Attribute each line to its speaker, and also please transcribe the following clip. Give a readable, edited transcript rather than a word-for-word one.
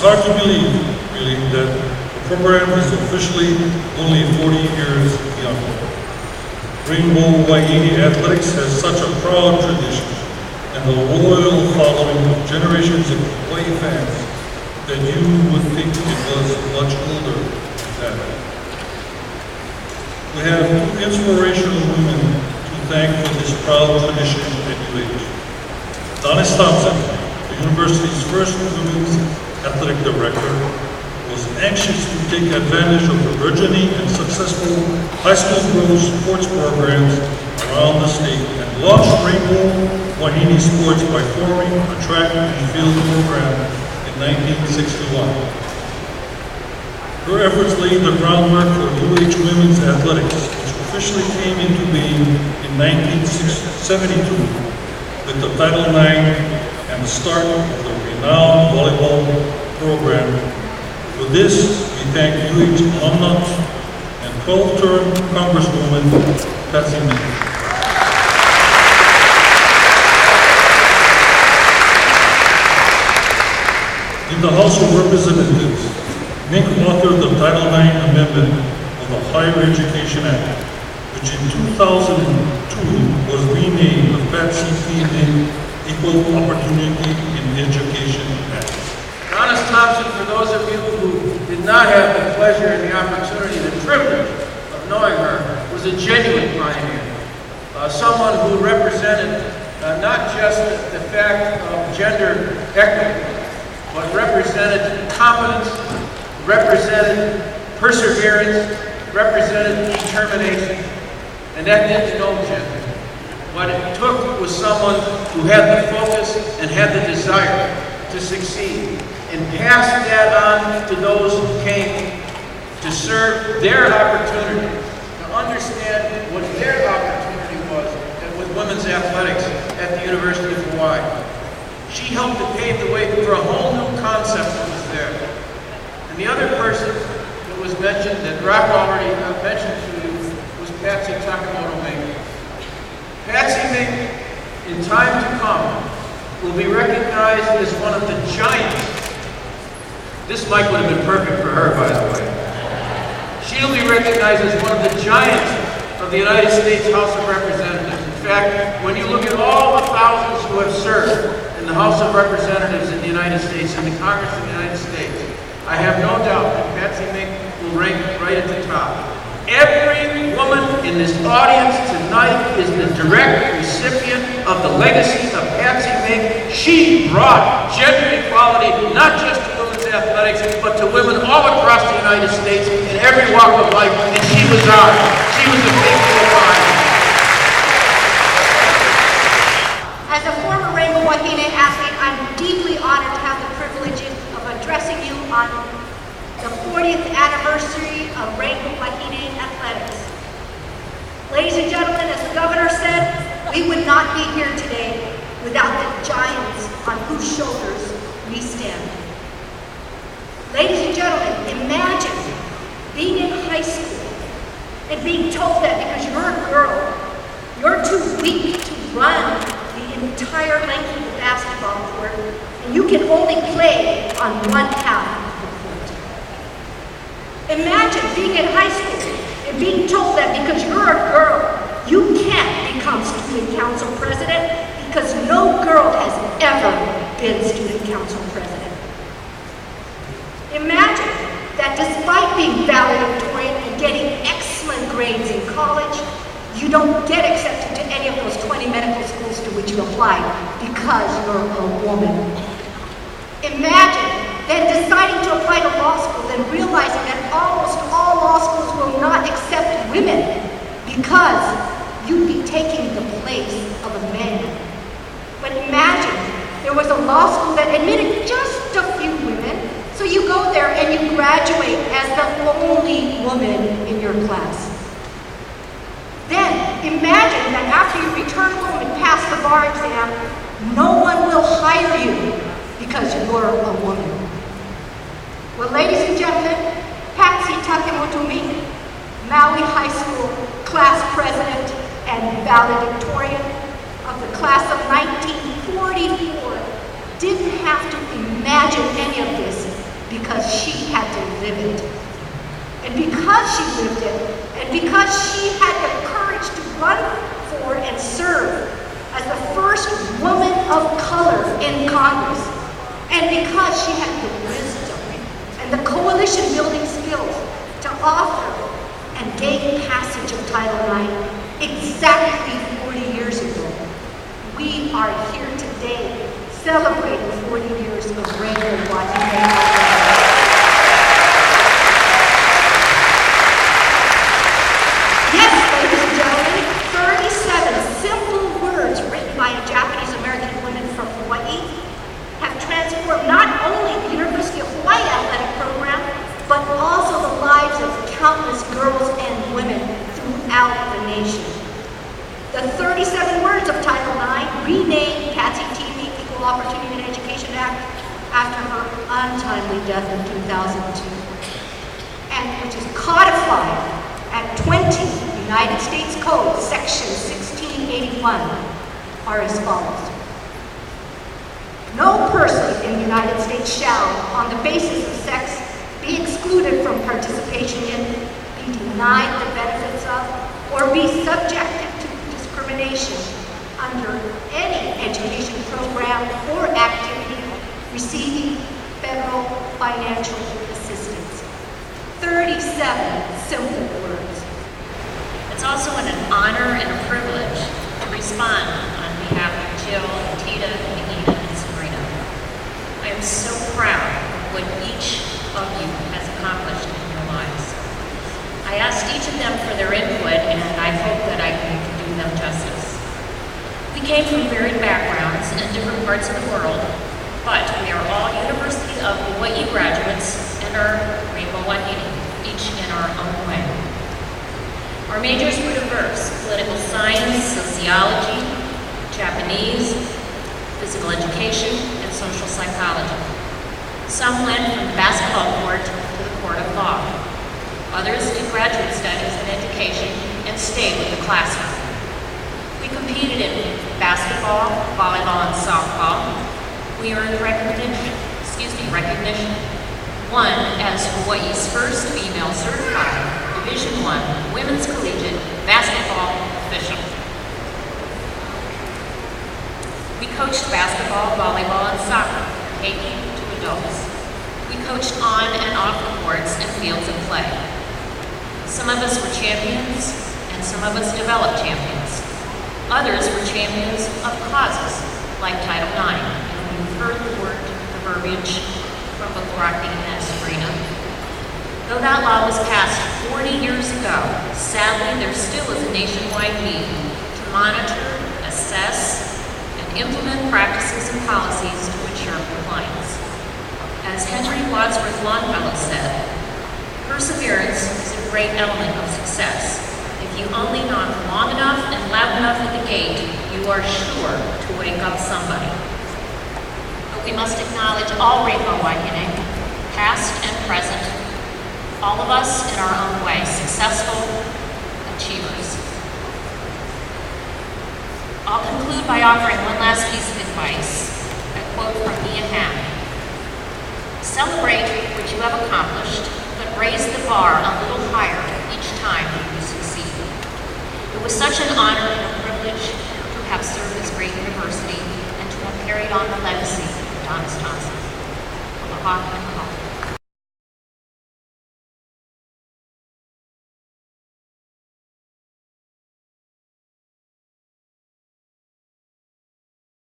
Speaker 1: hard to believe, really, that the program is officially only 40 years young. Rainbow Wahine Athletics has such a proud tradition and a loyal following of generations of Hawaii fans that you would think it was much older than that. We have two inspirational women to thank for this proud tradition at UH. Dennis Thompson, the university's first women's athletic director, was anxious to take advantage of the burgeoning and successful high school girls sports programs around the state and launched Rainbow Wahine Sports by forming a track and field program in 1961. Her efforts laid the groundwork for UH women's athletics, which officially came into being in 1972 with the Title IX and the start of the renowned volleyball program. For this, we thank UH alumna and 12-term Congresswoman Patsy Mink. In the House of Representatives, Mink authored the Title IX Amendment of the Higher Education Act, which in 2002 was renamed the Patsy P. Mink Equal Opportunity in Education Act.
Speaker 2: Dennis Thompson, for those of you who did not have the pleasure and the opportunity, the privilege of knowing her, was a genuine pioneer. Someone who represented not just the fact of gender equity, but represented competence, represented perseverance, represented determination, and that didn't know gender. What it took was someone who had the focus and had the desire to succeed, and pass that on to those who came to serve their opportunity, to understand what their opportunity was with women's athletics at the University of Hawaii. She helped to pave the way for a whole new concept that was there. And the other person that was mentioned, that Rock already mentioned to you, was Patsy Takamoto Mink. Patsy Mink, in time to come, will be recognized as one of the giants. This mic would have been perfect for her, by the way. She'll be recognized as one of the giants of the United States House of Representatives. In fact, when you look at all the thousands who have served in the House of Representatives in the United States and the Congress of the United States, I have no doubt that Patsy Mink will rank right at the top. Every woman in this audience tonight is the direct recipient of the legacy of Patsy Mink. She brought gender equality not just to women's athletics, but to women all across the United States in every walk of life, and she was ours. She was a faithful of mine.
Speaker 3: As a former Rainbow Wahine athlete, I'm deeply honored to have the privilege of addressing you on the 40th anniversary of Rainbow Wahine Athletics. Ladies and gentlemen, as the governor said, we would not be here today without the giants on whose shoulders we stand. Ladies and gentlemen, imagine being in high school and being told that because you're a girl, you're too weak to run the entire length of the basketball court, and you can only play on one half of the court. Imagine being in high school and being told that because you're a girl, you can't become student council president because no girl has ever been student council president. Imagine that despite being valedictorian and getting excellent grades in college, you don't get accepted to any of those 20 medical schools to which you applied because you're a woman. Imagine then deciding to apply to law school and realizing that almost all law schools will not accept women because you'd be taking the place of a man. But imagine there was a law school that admitted just a few women, so you go there and you graduate as the only woman in your class. Then imagine that after you return home and pass the bar exam, no one will hire you because you're a woman. Well, ladies and gentlemen, Patsy Takamoto Mink, Maui High School class president and valedictorian of the class of 1944, didn't have to imagine any of this because she had to live it. And because she lived it, and because she had the courage to run for and serve as the first woman of color in Congress, and because she had the wisdom and the coalition building skills to author and gain passage of Title IX exactly 40 years ago, we are here today celebrating 40 years of Rainbow Wahine Awards. Yes, ladies and gentlemen, 37 simple words written by a Japanese-American woman from Hawaii have transformed not only the University of Hawai'i athletic program, but also the lives of countless girls and women throughout the nation. The 37 words of Title IX renamed Patsy Teague Equal Opportunity in Education Act after her untimely death in 2002, and which is codified at 20 United States Code, Section 1681, are as follows. No person in the United States shall, on the basis of sex, be excluded from participation in, be denied the benefits of, or be subjected to discrimination under any education program or activity receiving federal financial assistance. 37 simple words.
Speaker 4: It's also an honor and a privilege to respond on behalf of Jill, and Tita, and Ina, and Sabrina. I am so proud of what each of you has accomplished in your lives. I asked each of them for their input, and I hope that I can do them justice. We came from varied backgrounds in different parts of the world, but we are all University of Hawai'i graduates and are Rainbow Wahine, each in our own way. Our majors were diverse: political science, sociology, Japanese, physical education, and social psychology. Some went from the basketball court to the court of law. Others did graduate studies in education and stayed with the classroom. We competed in basketball, volleyball, and softball. We earned recognition. One as Hawaii's first female certified Division I women's collegiate basketball official. We coached basketball, volleyball, and soccer, K to adults. We coached on and off the courts and fields of play. Some of us were champions, and some of us developed champions. Others were champions of causes, like Title IX, and we've heard the verbiage from both Rocky and Sabrina. Though that law was passed 40 years ago, sadly there still is a nationwide need to monitor, assess, and implement practices and policies to ensure compliance. As Henry Wadsworth Longfellow said, perseverance is a great element of success. If you only knock long enough and loud enough at the gate, you are sure to wake up somebody. But we must acknowledge all Rainbow Wahine, past and present, all of us in our own way, successful achievers. I'll conclude by offering one last piece of advice, a quote from Mia Hamm. Celebrate what you have accomplished, but raise the bar a little higher each time you succeed. It was such an honor and a privilege to have served this great university and to have carried on the legacy of Thomas Thompson. Aloha.